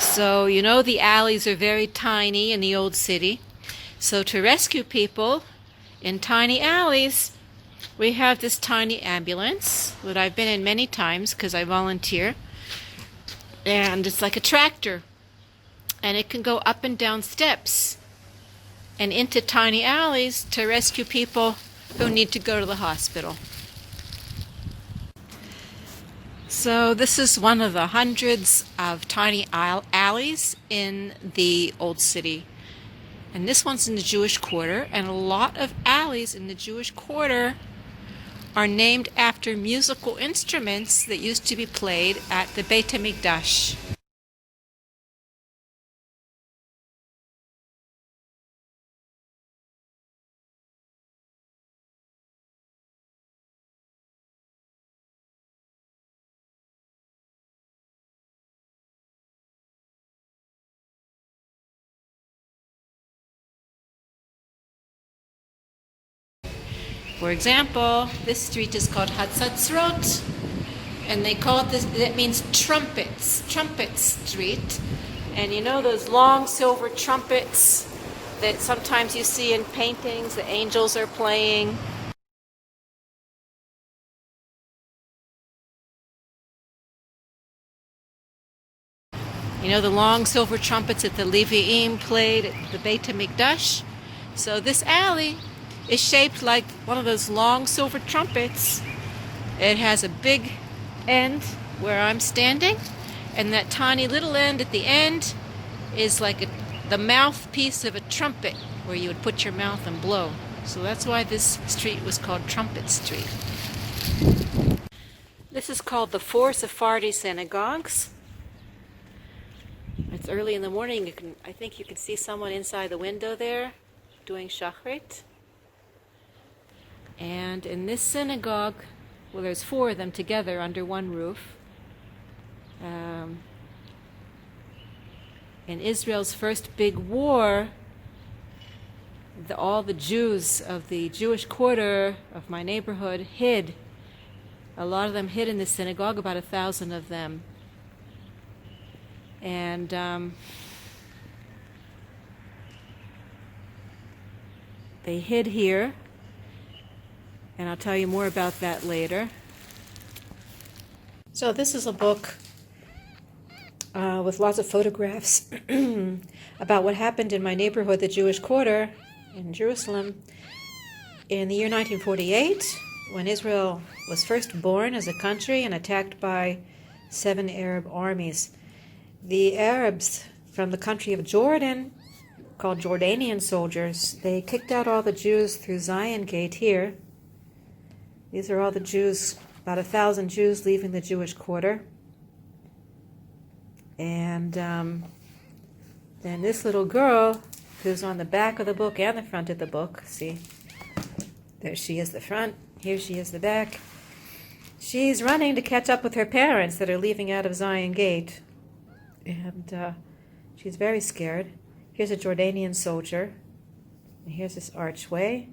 So, you know, the alleys are very tiny in the old city. So to rescue people in tiny alleys, we have this tiny ambulance that I've been in many times because I volunteer. And it's like a tractor. And it can go up and down steps and into tiny alleys to rescue people who need to go to the hospital. So this is one of the hundreds of tiny alleys in the old city. And this one's in the Jewish Quarter, and a lot of alleys in the Jewish Quarter are named after musical instruments that used to be played at the Beit HaMikdash. For example, this street is called Hatzatzrot, and they call it this, that means trumpets, Trumpet Street. And you know those long silver trumpets that sometimes you see in paintings, the angels are playing? You know the long silver trumpets that the Levi'im played at the Beit HaMikdash? So this alley is shaped like one of those long silver trumpets. It has a big end where I'm standing, and that tiny little end at the end is like the mouthpiece of a trumpet where you would put your mouth and blow. So that's why this street was called Trumpet Street. This is called the 4 Sephardi Synagogues. It's early in the morning. I think you can see someone inside the window there doing shachrit. And in this synagogue, well, there's 4 of them together under one roof. In Israel's first big war, all the Jews of the Jewish quarter of my neighborhood hid. A lot of them hid in the synagogue, about 1,000 of them. And they hid here. And I'll tell you more about that later. So this is a book with lots of photographs about what happened in my neighborhood, the Jewish Quarter in Jerusalem, in the year 1948, when Israel was first born as a country and attacked by 7 Arab armies. The Arabs from the country of Jordan, called Jordanian soldiers, they kicked out all the Jews through Zion Gate here. These are all the Jews, about 1,000 Jews leaving the Jewish Quarter. And then this little girl, who's on the back of the book and the front of the book, see, there she is the front, here she is the back. She's running to catch up with her parents that are leaving out of Zion Gate. And she's very scared. Here's a Jordanian soldier. And here's this archway.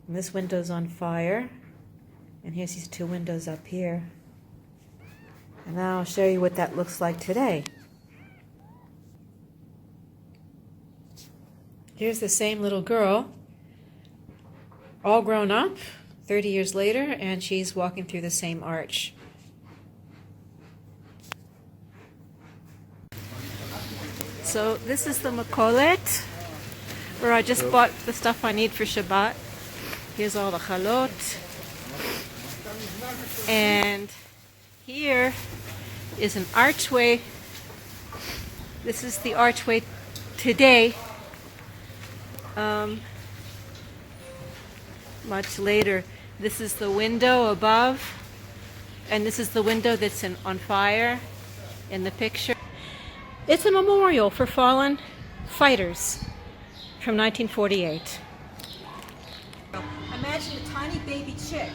And this window's on fire. And here's these 2 windows up here. And now I'll show you what that looks like today. Here's the same little girl, all grown up, 30 years later, and she's walking through the same arch. So this is the Makolet, where I just bought the stuff I need for Shabbat. Here's all the chalot. And here is an archway. This is the archway today. Much later. This is the window above, and this is the window that's on fire in the picture. It's a memorial for fallen fighters from 1948. Imagine a tiny baby chick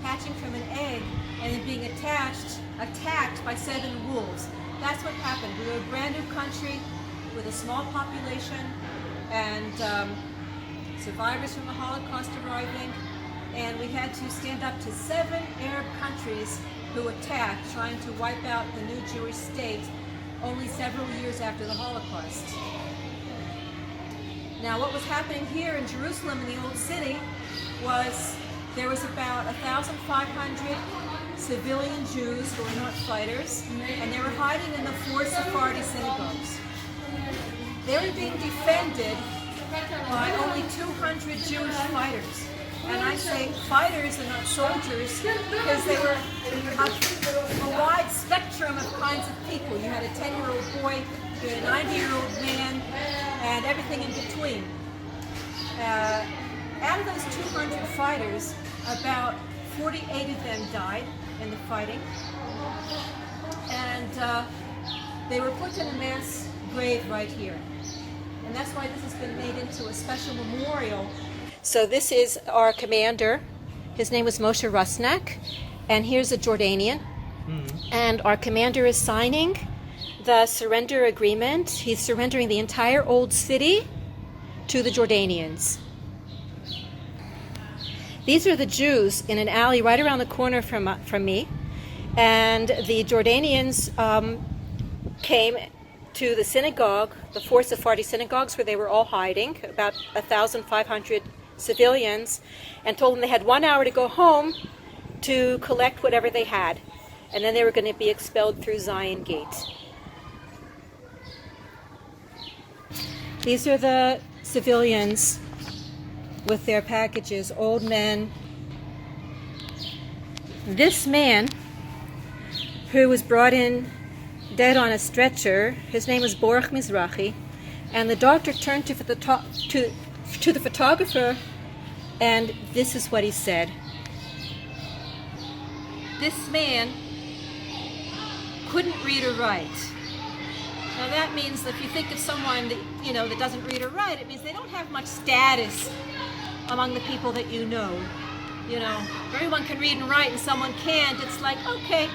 hatching from an egg and then being attacked by 7 wolves. That's what happened. We were a brand new country with a small population and survivors from the Holocaust arriving, and we had to stand up to 7 Arab countries who attacked, trying to wipe out the new Jewish state only several years after the Holocaust. Now, what was happening here in Jerusalem in the Old City was there was about 1,500 civilian Jews who were not fighters, and they were hiding in the four Sephardi synagogues. They were being defended by only 200 Jewish fighters. And I say fighters and not soldiers because they were a wide spectrum of kinds of people. You had a 10-year-old boy, you had a 90-year-old man, and everything in between. Out of those 200 fighters, about 48 of them died in the fighting. And they were put in a mass grave right here. And that's why this has been made into a special memorial. So this is our commander. His name was Moshe Rusnak. And here's a Jordanian. And our commander is signing the surrender agreement. He's surrendering the entire old city to the Jordanians. These are the Jews in an alley right around the corner from me. And the Jordanians came to the synagogue, the four Sephardi synagogues where they were all hiding, about 1,500 civilians, and told them they had 1 hour to go home to collect whatever they had. And then they were going to be expelled through Zion Gate. These are the civilians with their packages, old men. This man, who was brought in dead on a stretcher, his name was Boris Mizrahi, and the doctor turned to the photographer, and this is what he said. This man couldn't read or write. Now that means that if you think of someone that that doesn't read or write, it means they don't have much status among the people that you know. If everyone can read and write and someone can't, it's like, okay,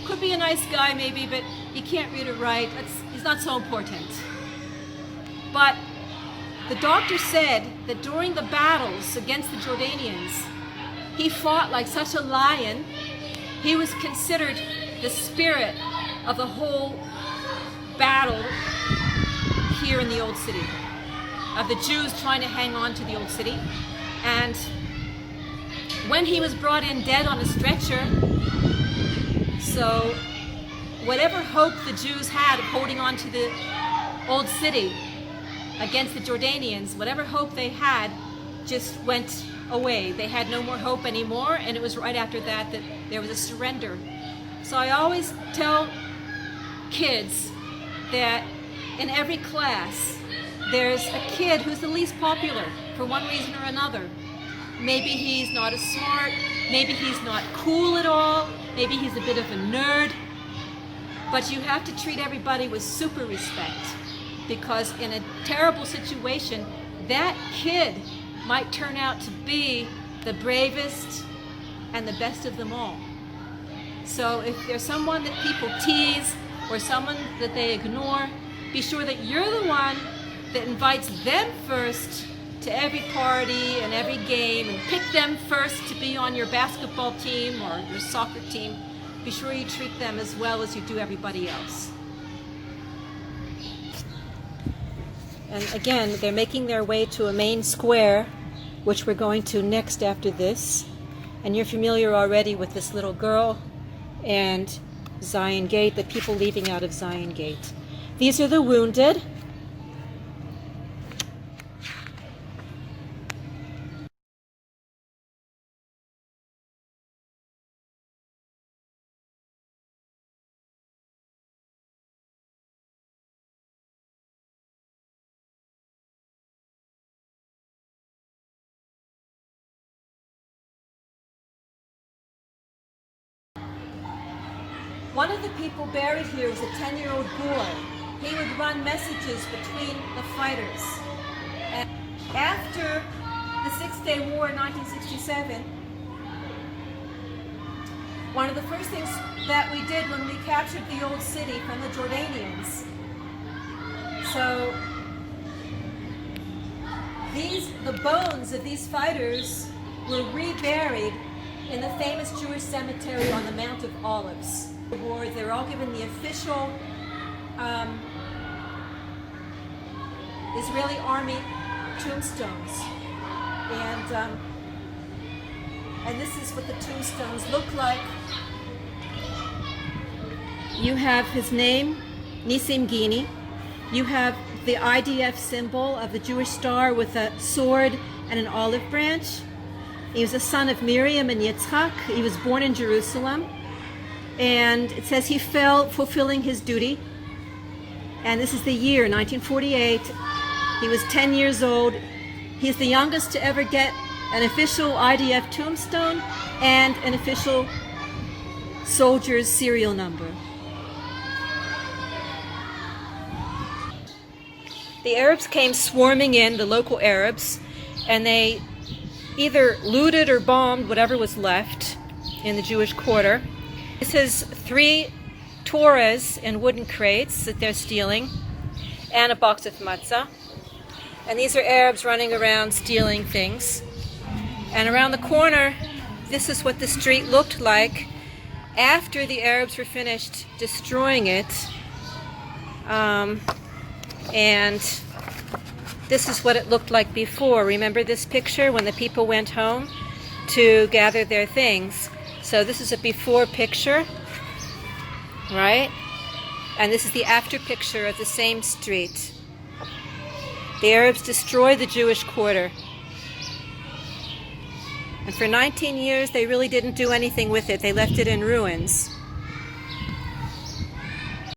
could be a nice guy maybe, but he can't read or write. He's not so important. But the doctor said that during the battles against the Jordanians, he fought like such a lion. He was considered the spirit of the whole battle here in the Old City, of the Jews trying to hang on to the Old City. And when he was brought in dead on a stretcher, so whatever hope the Jews had of holding on to the Old City against the Jordanians, whatever hope they had just went away. They had no more hope anymore, and it was right after that that there was a surrender. So I always tell kids that in every class there's a kid who's the least popular for one reason or another. Maybe he's not as smart, maybe he's not cool at all, maybe he's a bit of a nerd, but you have to treat everybody with super respect, because in a terrible situation, that kid might turn out to be the bravest and the best of them all. So if there's someone that people tease or someone that they ignore, be sure that you're the one that invites them first to every party and every game, and pick them first to be on your basketball team or your soccer team. Be sure you treat them as well as you do everybody else. And again, they're making their way to a main square, which we're going to next after this. And you're familiar already with this little girl and Zion Gate, the people leaving out of Zion Gate. These are the wounded. One of the people buried here was a 10-year-old boy. He would run messages between the fighters. And after the Six-Day War in 1967, one of the first things that we did when we captured the Old City from the Jordanians, so the bones of these fighters were reburied in the famous Jewish cemetery on the Mount of Olives. They were all given the official Israeli army tombstones, and this is what the tombstones look like. You have his name, Nissim Gini. You have the IDF symbol of the Jewish star with a sword and an olive branch. He was a son of Miriam and Yitzchak. He was born in Jerusalem. And it says he fell fulfilling his duty. And this is the year, 1948. He was 10 years old. He's the youngest to ever get an official IDF tombstone and an official soldier's serial number. The Arabs came swarming in, the local Arabs, and they either looted or bombed whatever was left in the Jewish quarter. This is 3 Torahs in wooden crates that they're stealing, and a box of matzah. And these are Arabs running around stealing things. And around the corner, this is what the street looked like after the Arabs were finished destroying it. And this is what it looked like before. Remember this picture when the people went home to gather their things? So this is a before picture, right? And this is the after picture of the same street. The Arabs destroyed the Jewish quarter. And for 19 years, they really didn't do anything with it. They left it in ruins.